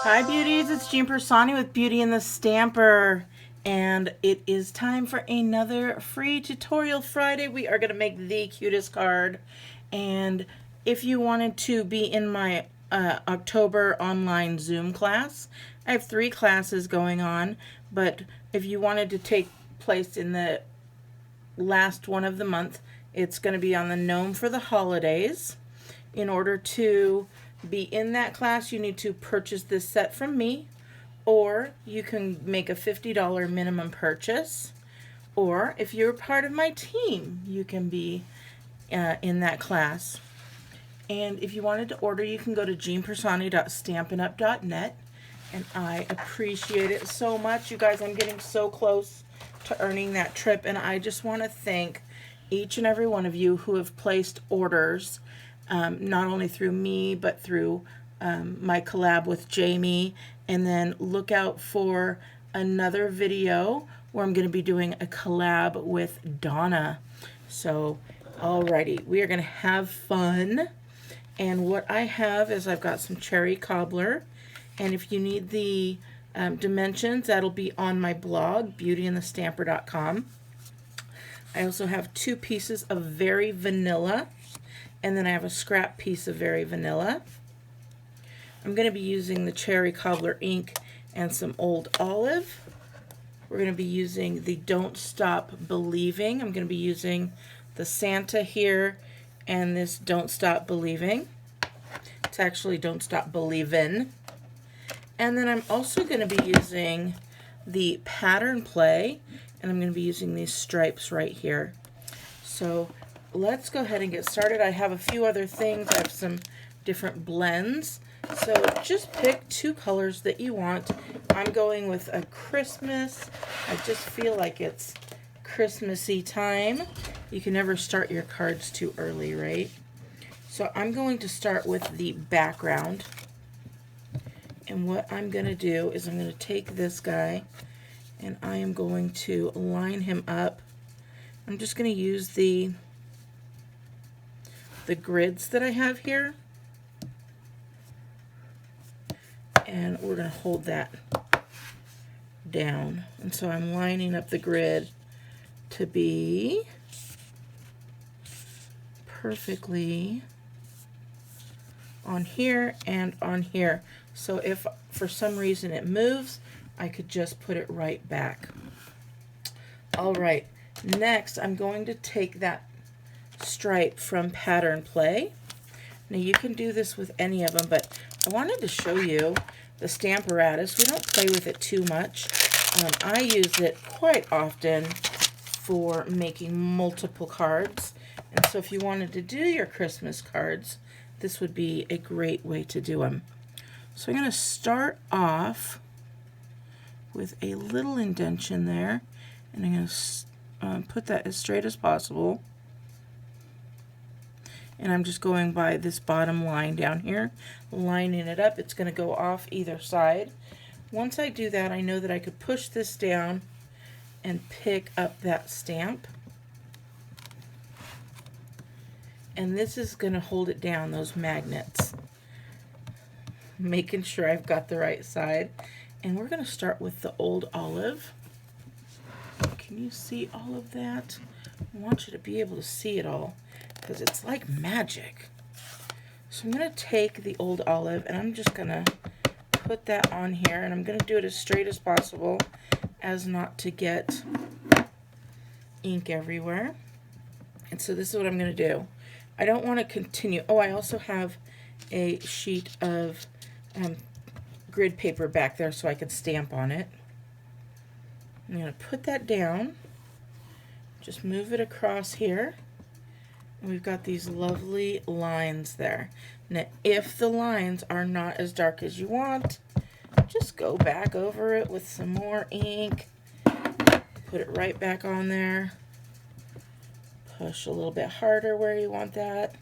Hi beauties, it's Jean Piersanti with Beauty and the Stamper, and it is time for another free tutorial Friday. We are going to make the cutest card, and if you wanted to be in my October online Zoom class, I have 3 classes going on, but if you wanted to take place in the last one of the month, it's going to be on the Gnome for the Holidays. In order to be in that class, you need to purchase this set from me, or you can make a $50 minimum purchase, or if you're part of my team, you can be in that class. And if you wanted to order, you can go to jeanpersanti.stampinup.net, and I appreciate it so much. You guys, I'm getting so close to earning that trip, and I just want to thank each and every one of you who have placed orders, not only through me, but through my collab with Jamie. And then look out for another video where I'm going to be doing a collab with Donna. So, alrighty, we are going to have fun. And what I have is I've got some cherry cobbler. And if you need the dimensions, that'll be on my blog, beautyandthestamper.com. I also have 2 pieces of very vanilla. And then I have a scrap piece of very vanilla. I'm going to be using the cherry cobbler ink and some old olive. We're going to be using the Don't Stop Believing. I'm going to be using the Santa here and this Don't Stop Believing. It's actually Don't Stop Believin'. And then I'm also going to be using the Pattern Play, and I'm going to be using these stripes right here. So let's go ahead and get started. I have a few other things. I have some different blends. So just pick 2 colors that you want. I'm going with a Christmas. I just feel like it's Christmassy time. You can never start your cards too early, right? So I'm going to start with the background. And what I'm going to do is I'm going to take this guy and I am going to line him up. I'm just going to use the grids that I have here, and we're going to hold that down. And so I'm lining up the grid to be perfectly on here and on here. So if for some reason it moves, I could just put it right back. All right, next I'm going to take that stripe from Pattern Play. Now you can do this with any of them, but I wanted to show you the Stamparatus. We don't play with it too much. I use it quite often for making multiple cards, and so if you wanted to do your Christmas cards, this would be a great way to do them. So I'm going to start off with a little indentation there, and I'm going to put that as straight as possible. And I'm just going by this bottom line down here, lining it up. It's going to go off either side. Once I do that, I know that I could push this down and pick up that stamp. And this is going to hold it down, those magnets. Making sure I've got the right side. And we're going to start with the old olive. Can you see all of that? I want you to be able to see it all, because it's like magic. So I'm going to take the old olive and I'm just going to put that on here, and I'm going to do it as straight as possible as not to get ink everywhere. And so this is what I'm going to do. I don't want to continue. Oh, I also have a sheet of grid paper back there so I can stamp on it. I'm going to put that down, just move it across here. We've got these lovely lines there. Now, if the lines are not as dark as you want, just go back over it with some more ink. Put it right back on there. Push a little bit harder where you want that.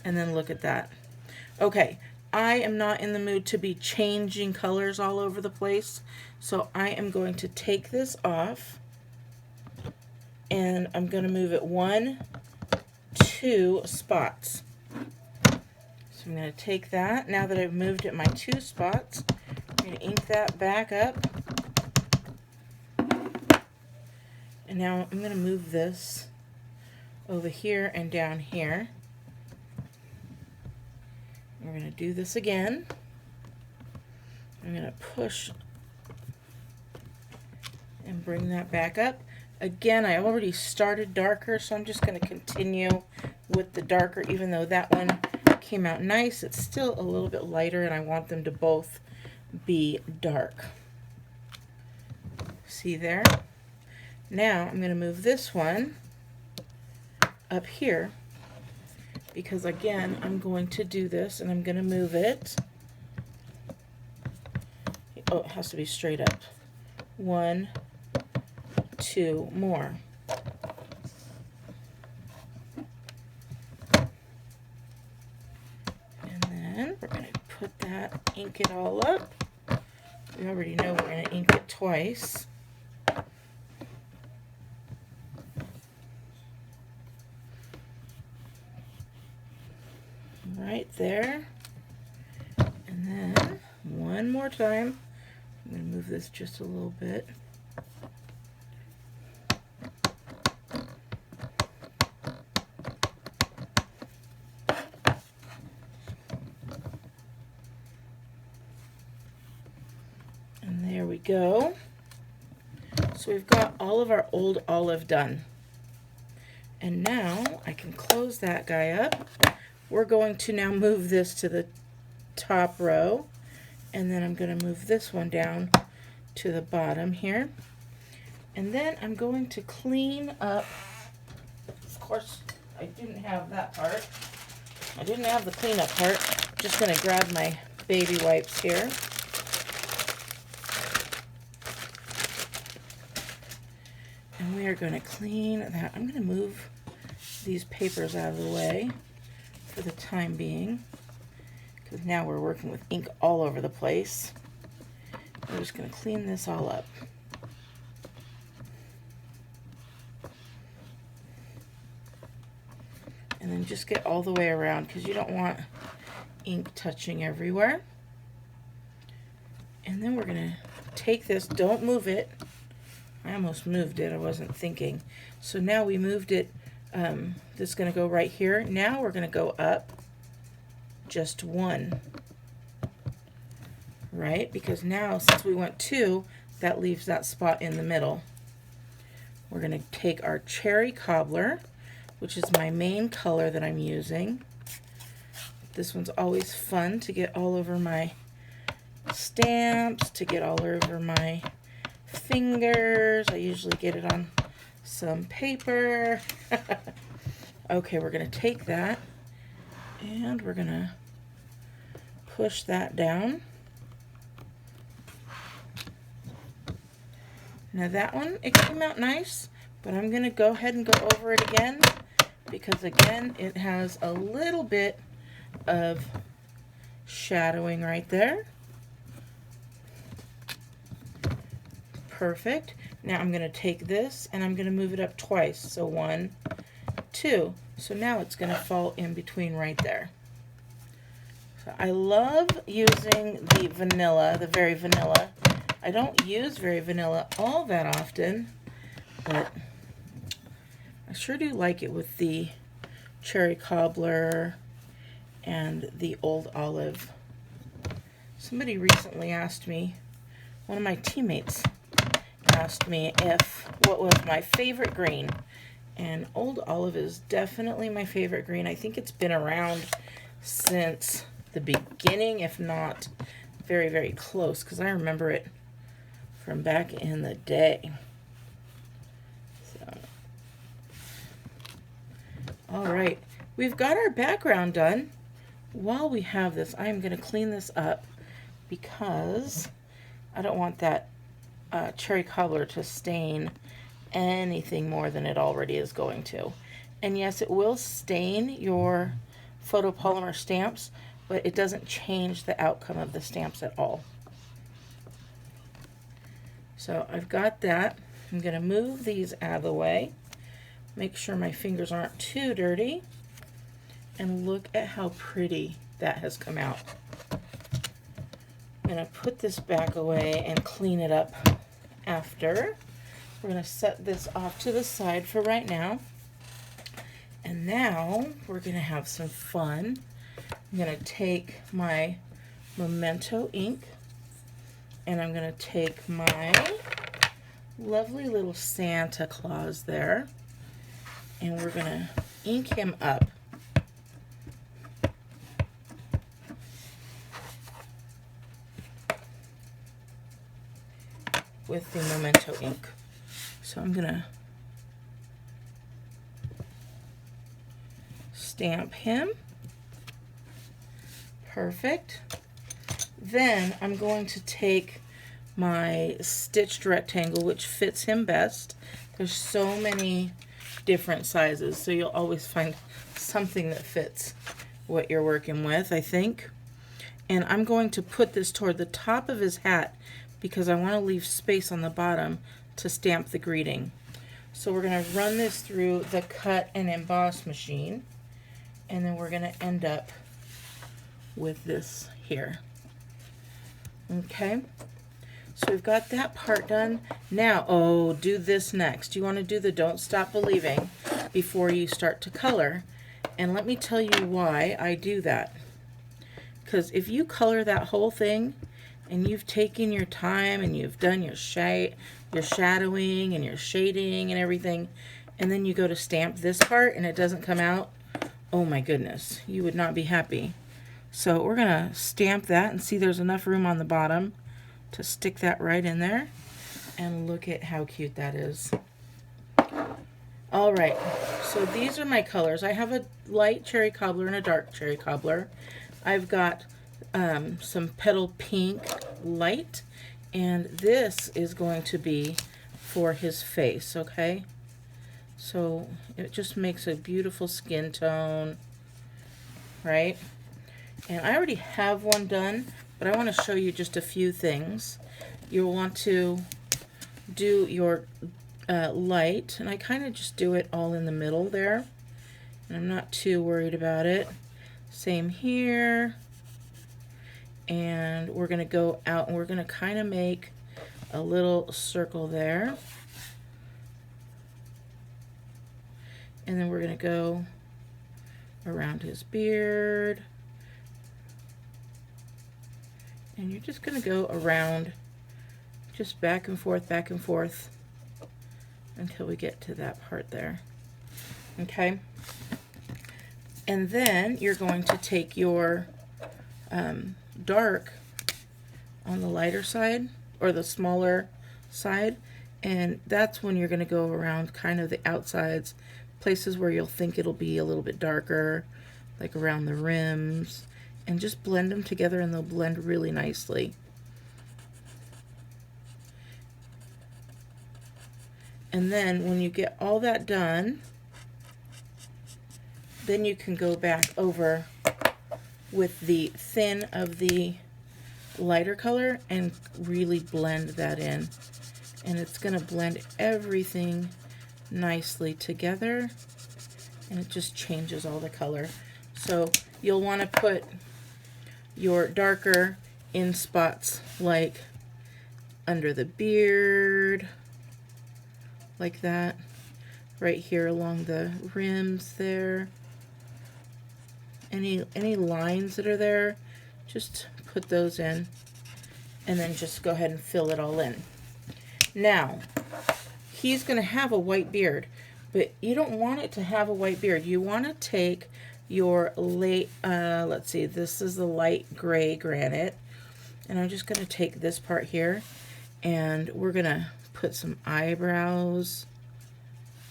And then look at that. Okay, I am not in the mood to be changing colors all over the place, so I am going to take this off. And I'm going to move it 1, 2 spots. So I'm going to take that, now that I've moved it my 2 spots, I'm going to ink that back up. And now I'm going to move this over here and down here. We're going to do this again. I'm going to push and bring that back up. Again, I already started darker, so I'm just going to continue with the darker, even though that one came out nice. It's still a little bit lighter, and I want them to both be dark. See there? Now I'm going to move this one up here, because again, I'm going to do this, and I'm going to move it. Oh, it has to be straight up. 1, 2 more. And then we're going to put that, ink it all up. We already know we're going to ink it twice. Right there. And then one more time. I'm going to move this just a little bit. And there we go. So we've got all of our old olive done. And now I can close that guy up. We're going to now move this to the top row, and then I'm going to move this one down to the bottom here. And then I'm going to clean up. Of course, I didn't have that part. I didn't have the cleanup part. Just going to grab my baby wipes here. And we are going to clean that. I'm going to move these papers out of the way for the time being, because now we're working with ink all over the place. We're just going to clean this all up. And then just get all the way around, because you don't want ink touching everywhere. And then we're going to take this, don't move it. I almost moved it, I wasn't thinking. So now we moved it. This is going to go right here. Now we're going to go up just 1, right? Because now, since we went 2, that leaves that spot in the middle. We're going to take our cherry cobbler, which is my main color that I'm using. This one's always fun to get all over my stamps, to get all over my fingers. I usually get it on some paper. Okay, we're going to take that and we're going to push that down. Now that one, it came out nice, but I'm going to go ahead and go over it again, because again, it has a little bit of shadowing right there. Perfect. Now I'm going to take this and I'm going to move it up twice. So 1, 2. So now it's going to fall in between right there. So I love using the vanilla, the very vanilla. I don't use very vanilla all that often, but I sure do like it with the cherry cobbler and the old olive. Somebody recently asked me, one of my teammates asked me what was my favorite green, and old olive is definitely my favorite green. I think it's been around since the beginning, if not very, very close, because I remember it from back in the day. So, all right, we've got our background done. While we have this, I'm going to clean this up because I don't want that cherry cobbler to stain anything more than it already is going to. And yes, it will stain your photopolymer stamps, but it doesn't change the outcome of the stamps at all. So I've got that. I'm going to move these out of the way, make sure my fingers aren't too dirty, and look at how pretty that has come out. I'm going to put this back away and clean it up after. We're going to set this off to the side for right now. And now we're going to have some fun. I'm going to take my Memento ink and I'm going to take my lovely little Santa Claus there and we're going to ink him up. With the Memento ink. So I'm going to stamp him. Perfect. Then I'm going to take my stitched rectangle, which fits him best. There's so many different sizes, so you'll always find something that fits what you're working with, I think. And I'm going to put this toward the top of his hat because I want to leave space on the bottom to stamp the greeting. So we're going to run this through the cut and emboss machine, and then we're going to end up with this here. Okay, so we've got that part done. Now, oh, do this next. You want to do the Don't Stop Believing before you start to color. And let me tell you why I do that. Because if you color that whole thing and you've taken your time and you've done your shadowing and your shading and everything, and then you go to stamp this part and it doesn't come out, oh my goodness, you would not be happy. So we're going to stamp that and see there's enough room on the bottom to stick that right in there. And look at how cute that is. All right, so these are my colors. I have a light cherry cobbler and a dark cherry cobbler. I've got some petal pink light, and this is going to be for his face, okay? So it just makes a beautiful skin tone, right? And I already have one done, but I want to show you just a few things. You'll want to do your light, and I kind of just do it all in the middle there, and I'm not too worried about it. Same here, and we're going to go out and we're going to kind of make a little circle there, and then we're going to go around his beard. And you're just going to go around, just back and forth until we get to that part there. Okay? And then you're going to take your dark on the lighter side, or the smaller side, and that's when you're going to go around kind of the outsides, places where you'll think it'll be a little bit darker, like around the rims. And just blend them together and they'll blend really nicely. And then when you get all that done, then you can go back over with the thin of the lighter color and really blend that in. And it's going to blend everything nicely together, and it just changes all the color. So you'll want to put your darker in spots like under the beard, like that, right here along the rims there. Any lines that are there, just put those in, and then just go ahead and fill it all in. Now, he's going to have a white beard, but you don't want it to have a white beard. You want to take your late, let's see, this is the light gray granite, and I'm just going to take this part here, and we're going to put some eyebrows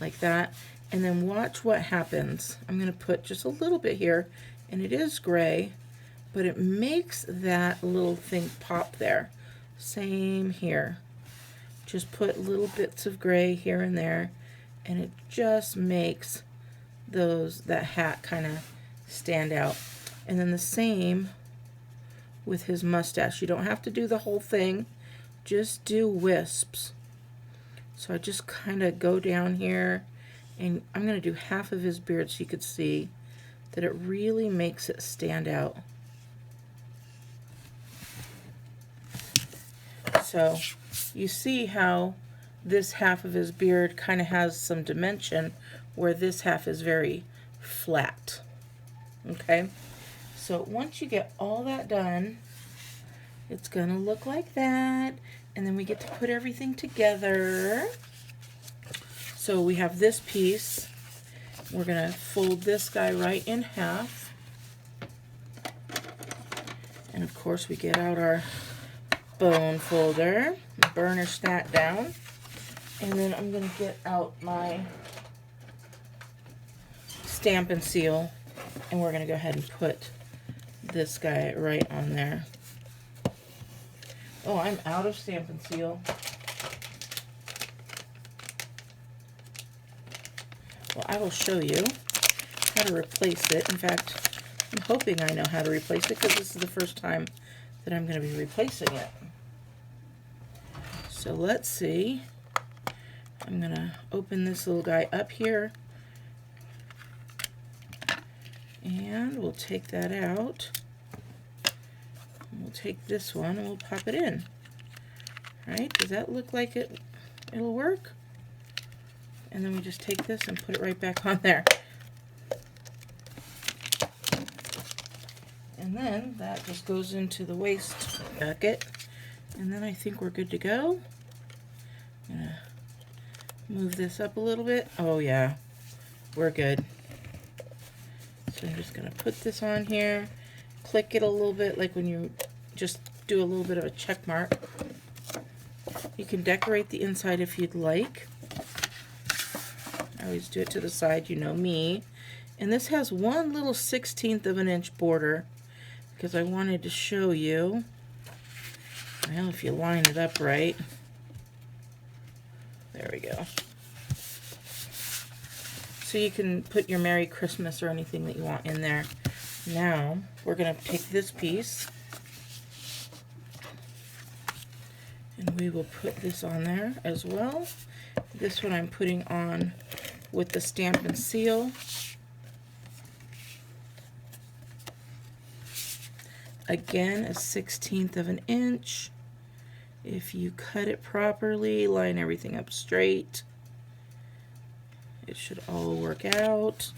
like that, and then watch what happens. I'm going to put just a little bit here, and it is gray, but it makes that little thing pop there. Same here. Just put little bits of gray here and there, and it just makes that hat kind of stand out. And then the same with his mustache. You don't have to do the whole thing, just do wisps. So I just kind of go down here, and I'm going to do half of his beard so you could see that it really makes it stand out. So you see how this half of his beard kind of has some dimension where this half is very flat. Okay, so once you get all that done, it's gonna look like that, and then we get to put everything together. So we have this piece. We're gonna fold this guy right in half, and of course we get out our bone folder, burnish that down, and then I'm gonna get out my stamp and seal, and we're gonna go ahead and put this guy right on there. Oh, I'm out of stamp and seal. Well, I will show you how to replace it. In fact, I'm hoping I know how to replace it because this is the first time that I'm going to be replacing it. So let's see. I'm going to open this little guy up here, and we'll take that out. We'll take this one and we'll pop it in. All right, does that look like it'll work? And then we just take this and put it right back on there. And then that just goes into the waste bucket. And then I think we're good to go. I'm gonna move this up a little bit. Oh yeah, we're good. So I'm just gonna put this on here, click it a little bit like when you just do a little bit of a check mark. You can decorate the inside if you'd like. I always do it to the side, you know me. And this has one little 1/16 of an inch border because I wanted to show you. Well, if you line it up right. There we go. So you can put your Merry Christmas or anything that you want in there. Now, we're going to take this piece and we will put this on there as well. This one I'm putting on with the stamp and seal. Again, a 1/16 of an inch. If you cut it properly, line everything up straight, it should all work out.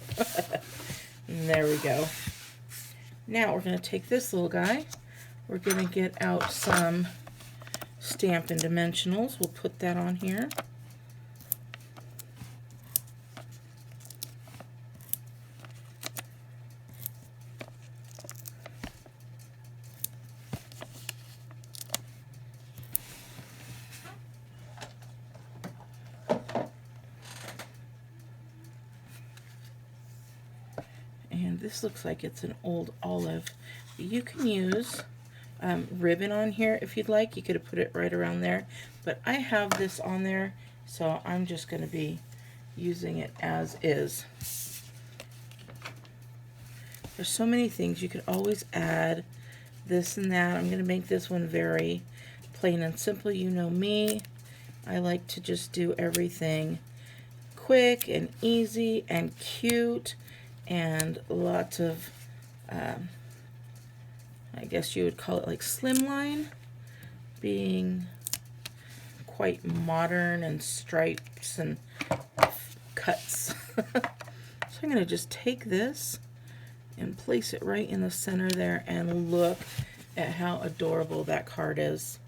And there we go. Now we're going to take this little guy. We're going to get out some Stampin' Dimensionals. We'll put that on here. And this looks like it's an old olive. You can use ribbon on here if you'd like. You could have put it right around there, but I have this on there, so I'm just going to be using it as is. There's so many things you could always add this and that. I'm going to make this one very plain and simple. You know me, I like to just do everything quick and easy and cute, and lots of I guess you would call it like slimline, being quite modern, and stripes and cuts. So I'm going to just take this and place it right in the center there, and look at how adorable that card is.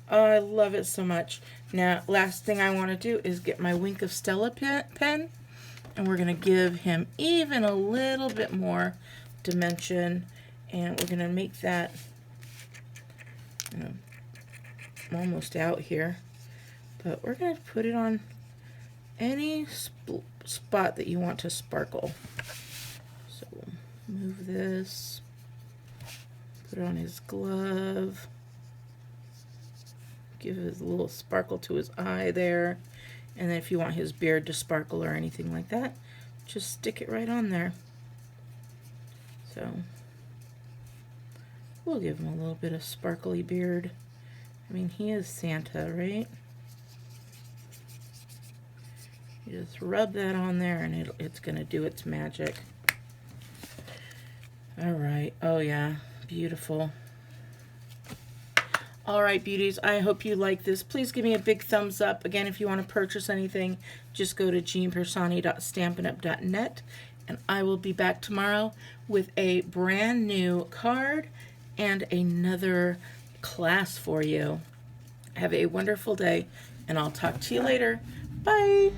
Oh, I love it so much. Now, last thing I want to do is get my Wink of Stella pen, and we're going to give him even a little bit more dimension, and we're going to make that, you know, almost out here, but we're going to put it on any spot that you want to sparkle. So we'll move this, put it on his glove, give it a little sparkle to his eye there, and then if you want his beard to sparkle or anything like that, just stick it right on there. So we'll give him a little bit of sparkly beard. I mean, he is Santa, right? You just rub that on there and it's going to do its magic. All right. Oh, yeah. Beautiful. All right, beauties, I hope you like this. Please give me a big thumbs up. Again, if you want to purchase anything, just go to jeanpiersanti.stampinup.net, and I will be back tomorrow with a brand new card and another class for you. Have a wonderful day, and I'll talk to you later. Bye.